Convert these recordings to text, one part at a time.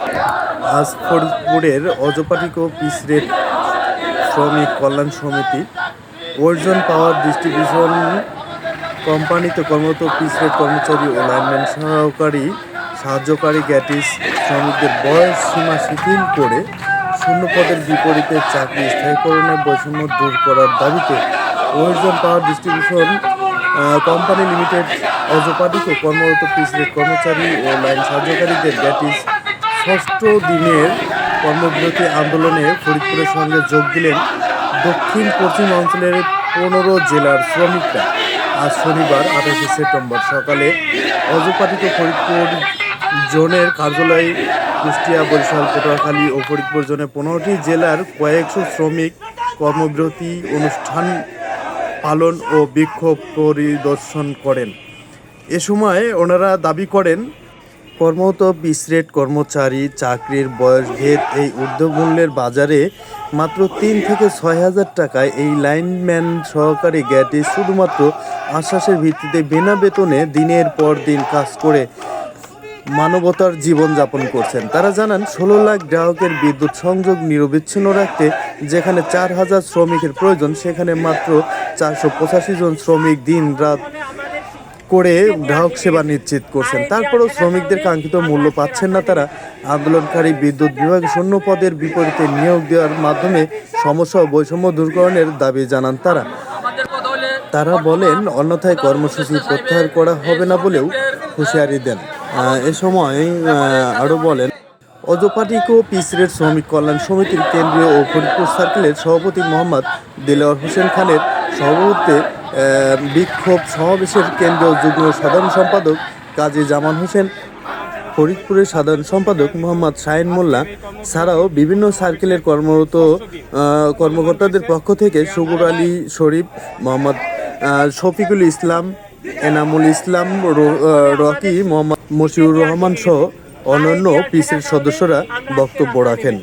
আজ ফরিদপুরের অজপাটিক পিসরেট শ্রমিক কল্যাণ সমিতি অর্জন পাওয়ার ডিস্ট্রিবিউশন কোম্পানিতে কর্মরত পিসরেট কর্মচারী ও লাইনম্যান সাহায্যকারী গ্যাটিস শ্রমিকদের বয়স সীমা শিথিল করে শূন্য পদের বিপরীতে চাকরি স্থায়ীকরণের বৈষম্য দূর করার দাবিতে অর্জন পাওয়ার ডিস্ট্রিবিউশন কোম্পানি লিমিটেড অজপাটিক কর্মরত পিসরেট কর্মচারী ও লাইন সাহায্যকারীদের গ্যাটিস ষষ্ঠ দিনের কর্মবিরতি আন্দোলনে ফরিদপুরের সঙ্গে যোগ দিলেন দক্ষিণ পশ্চিম অঞ্চলের 15 জেলার শ্রমিকরা। আজ শনিবার 28 সেপ্টেম্বর সকালে অজপাটিক ফরিদপুর জোনের কার্যালয় কুষ্টিয়া, বরিশাল, পটুয়াখালী ও ফরিদপুর জোনে 15টি জেলার কয়েকশো শ্রমিক কর্মবিরতি অনুষ্ঠান পালন ও বিক্ষোভ পরিদর্শন করেন। এ সময় ওনারা দাবি করেন, কর্মরত পিসরেট কর্মচারী চাকরির বয়সভেদ এই ঊর্ধ্বমূল্যের বাজারে মাত্র 3 থেকে 6 হাজার টাকায় এই লাইনম্যান সহকারী গ্যাটিস শুধুমাত্র আশ্বাসের ভিত্তিতে বিনা বেতনে দিনের পর দিন কাজ করে মানবতার জীবনযাপন করছেন। তারা জানান 16 লাখ গ্রাহকের বিদ্যুৎ সংযোগ নিরবিচ্ছিন্ন রাখতে যেখানে 4,000 শ্রমিকের প্রয়োজন, সেখানে মাত্র 485 জন শ্রমিক দিন রাত করে গ্রাহক সেবা নিশ্চিত করছেন। তারপরেও শ্রমিকদের কাঙ্ক্ষিত মূল্য পাচ্ছেন না তারা। আন্দোলনকারী বিদ্যুৎ বিভাগে শূন্য পদের বিপরীতে নিয়োগ দেওয়ার মাধ্যমে সমস্যা ও বৈষম্য দূরকরণের দাবি জানান তারা বলেন, অন্যথায় কর্মসূচি প্রত্যাহার করা হবে না বলেও হুঁশিয়ারি দেন। এ সময় আরও বলেন, অজপাটিক ও পিসরেট শ্রমিক কল্যাণ সমিতির কেন্দ্রীয় ও ফরিদপুর সার্কেলের সভাপতি মোহাম্মদ দেলোয়ার হোসেন খানের সভাপতিত্বে বিক্ষোভ সমাবেশের কেন্দ্রীয় যুগ্ম সাধারণ সম্পাদক কাজী জামান হোসেন, ফরিদপুরের সাধারণ সম্পাদক মোহাম্মদ শাহিন মোল্লা ছাড়াও বিভিন্ন সার্কেলের কর্মকর্তাদের পক্ষ থেকে শুকুর আলী শরীফ, মোহাম্মদ শফিকুল ইসলাম, এনামুল ইসলাম রকি, মোহাম্মদ মশিউর রহমান সহ অন্যান্য পিসের সদস্যরা বক্তব্য রাখেন।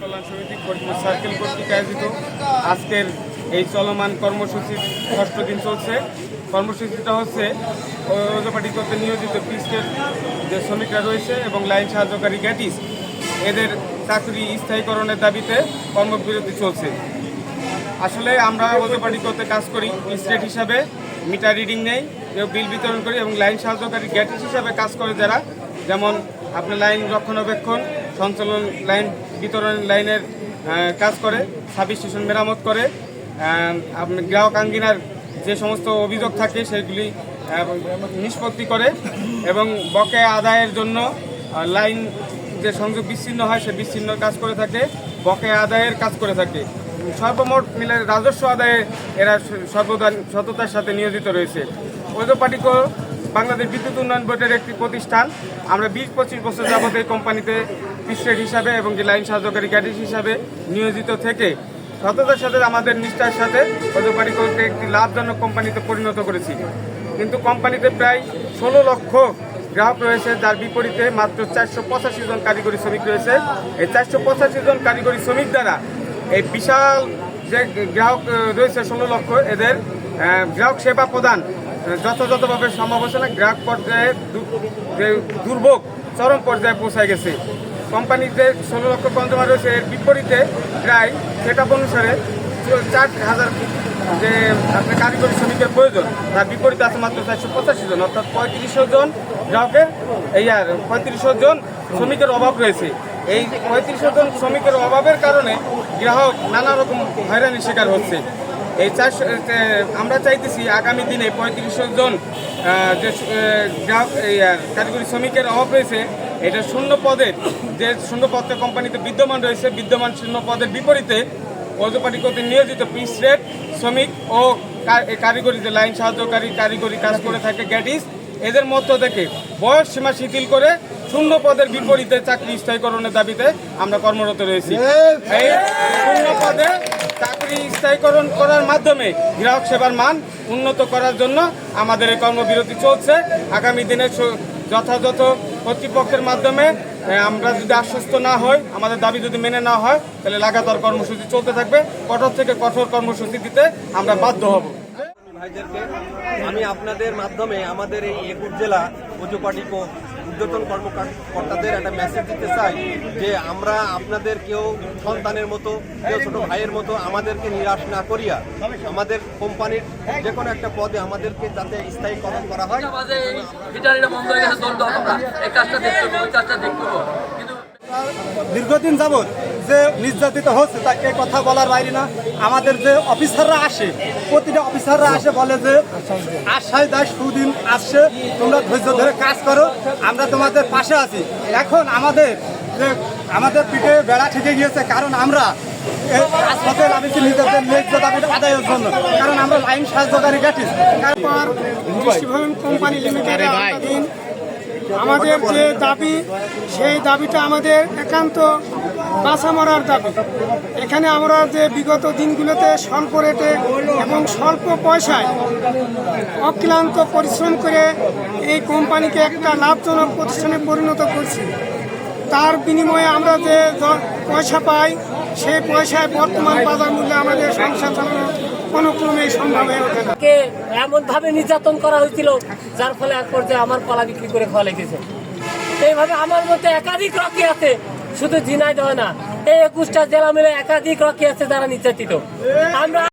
আজকের এই চলমান কর্মসূচির ষষ্ঠ দিন চলছে। কর্মসূচিটা হচ্ছে অজপাটিকতে নিয়োজিত পিসের যে শ্রমিকরা রয়েছে এবং লাইন সাহায্যকারী গ্যাটিস এদের চাকরি স্থায়ীকরণের দাবিতে কর্মবিরতি চলছে। আসলে আমরা অজপাটিকতে কাজ করি পিসরেট হিসাবে, মিটার রিডিং নেই, কেউ বিল বিতরণ করি এবং লাইন সাহায্যকারী গ্যাটিস হিসাবে কাজ করে যারা, যেমন আপনার লাইন রক্ষণাবেক্ষণ, সঞ্চালন, লাইন বিতরণ, লাইনের কাজ করে, সাব স্টেশন মেরামত করে, আপনার গ্রাহক আঙ্গিনার যে সমস্ত অভিযোগ থাকে সেগুলি নিষ্পত্তি করে এবং বকেয়া আদায়ের জন্য লাইন যে সংযোগ বিচ্ছিন্ন হয় সে বিচ্ছিন্ন কাজ করে থাকে, বকেয়া আদায়ের কাজ করে থাকে। সর্বমোট মিলে রাজস্ব আদায়ে এরা সর্বদা সততার সাথে নিয়োজিত রয়েছে। অজপাটিক বাংলাদেশ বিদ্যুৎ উন্নয়ন বোর্ডের একটি প্রতিষ্ঠান। আমরা 20-25 বছর যাবত এই কোম্পানিতে পিসরেট হিসাবে এবং যে লাইন সাহায্যকারী গ্যাটিস হিসাবে নিয়োজিত থেকে সততার সাথে আমাদের নিষ্ঠার সাথে অজপাটিককে একটি লাভজনক কোম্পানিতে পরিণত করেছি। কিন্তু কোম্পানিতে প্রায় 16 লক্ষ গ্রাহক রয়েছে, যার বিপরীতে মাত্র 485 জন কারিগরি শ্রমিক রয়েছে। এই 485 জন কারিগরি শ্রমিক দ্বারা এই বিশাল যে গ্রাহক রয়েছে 16 লক্ষ, এদের গ্রাহক সেবা প্রদান যথাযথভাবে সম্ভব হচ্ছে না। গ্রাহক পর্যায়ে যে দুর্ভোগ চরম পর্যায়ে পৌঁছায় গেছে। কোম্পানির যে 16 লক্ষ কনজিউমার রয়েছে এর বিপরীতে প্রায় সেটা অনুসারে 4,000 যে আপনার কারিগরি শ্রমিকের প্রয়োজন, তার বিপরীতে আছে মাত্র 485 জন, অর্থাৎ 3500 জন গ্রাহকের 3500 জন শ্রমিকের অভাব রয়েছে। এই 3500 জন শ্রমিকের অভাবের কারণে গ্রাহক নানা রকম হয়রানির শিকার হচ্ছে। এই আমরা চাইতেছি আগামী দিনে 3500 জন যে গ্রাহক কারিগরি শ্রমিকের অভাব রয়েছে, এটা শূন্য পদের যে শূন্য পদটা কোম্পানিতে বিদ্যমান রয়েছে, বিদ্যমান শূন্য পদের বিপরীতে অজপাটিকতে নিয়োজিত পিসরেট শ্রমিক ও কারিগরি যে লাইন সাহায্যকারী কারিগরি কাজ করে থাকে গ্যাটিস, এদের মধ্য থেকে বয়স সীমা শিথিল করে শূন্য পদের বিপরীতে চাকরি স্থায়ীকরণের দাবিতে আমরা কর্মরত রয়েছি। এই শূন্য পদে চাকরি স্থায়ীকরণ করার মাধ্যমে গ্রাহক সেবার মান উন্নত করার জন্য আমাদের এই কর্মবিরতি চলছে। আগামী দিনে যথাযথ কর্তৃপক্ষের মাধ্যমে আমরা যদি আশ্বস্ত না হই, আমাদের দাবি যদি মেনে না হয়, তাহলে লাগাতার কর্মসূচি চলতে থাকবে। কঠোর থেকে কঠোর কর্মসূচি দিতে আমরা বাধ্য হব। ভাইদেরকে আমি আপনাদের মাধ্যমে আমাদের এই 21 জেলা অজপাটিক ঊর্ধ্বতন কর্মকর্তাদের একটা মেসেজ দিতে চাই যে আমরা আপনাদের কেউ সন্তানের মতো, কেউ ছোট ভাইয়ের মতো আমাদেরকে নিরাশ না করিয়া আমাদের কোম্পানির যে কোনো একটা পদে আমাদেরকে যাতে স্থায়ীকরণ করা হয়। দীর্ঘদিন যাবৎ যে নির্যাতিত হচ্ছে তা এই কথা বলার বাইরে না। আমাদের যে অফিসাররা আসে, প্রতিটা অফিসাররা আসে বলে যে আশ্বাস দেয় সুদিন আসছে, তোমরা ধৈর্য ধরে কাজ করো, আমরা তোমাদের পাশে আছি। এখন আমাদের পিঠে বেড়া ঠেকে গিয়েছে, কারণ আমরা রাজপথে নামিয়েছি নিজেদের ন্যায্য দাবি আদায়ের জন্য, কারণ আমরা লাইন সাহায্যকারী গ্যাটিস। তারপর দৃষ্টিভঙ্গি কোম্পানি লিমিটেডের আওতাধীন আমাদের যে দাবি, সেই দাবিটা আমাদের একান্ত বাঁচা মরার দাবি। এখানে আমরা যে বিগত দিনগুলোতে স্বল্প রেটে এবং স্বল্প পয়সায় অক্লান্ত পরিশ্রম করে এই কোম্পানিকে একটা লাভজনক প্রতিষ্ঠানে পরিণত করছি, তার বিনিময়ে আমরা যে পয়সা পাই, সেই পয়সায় বর্তমান বাজার মূল্যে আমাদের সংসার চালানো কোনো ক্রমেই সম্ভব হয়ে ওঠে না। এমন ভাবে নির্যাতন করা হয়েছিল, যার ফলে এক পর্যায়ে আমার কলা বিক্রি করে খাওয়া লেগেছে। এইভাবে আমার মধ্যে একাধিক রকি আছে, শুধু ঝিনাইদহ না, এই 21টা জেলা মিলে একাধিক রকি আছে যারা নির্যাতিত। আমরা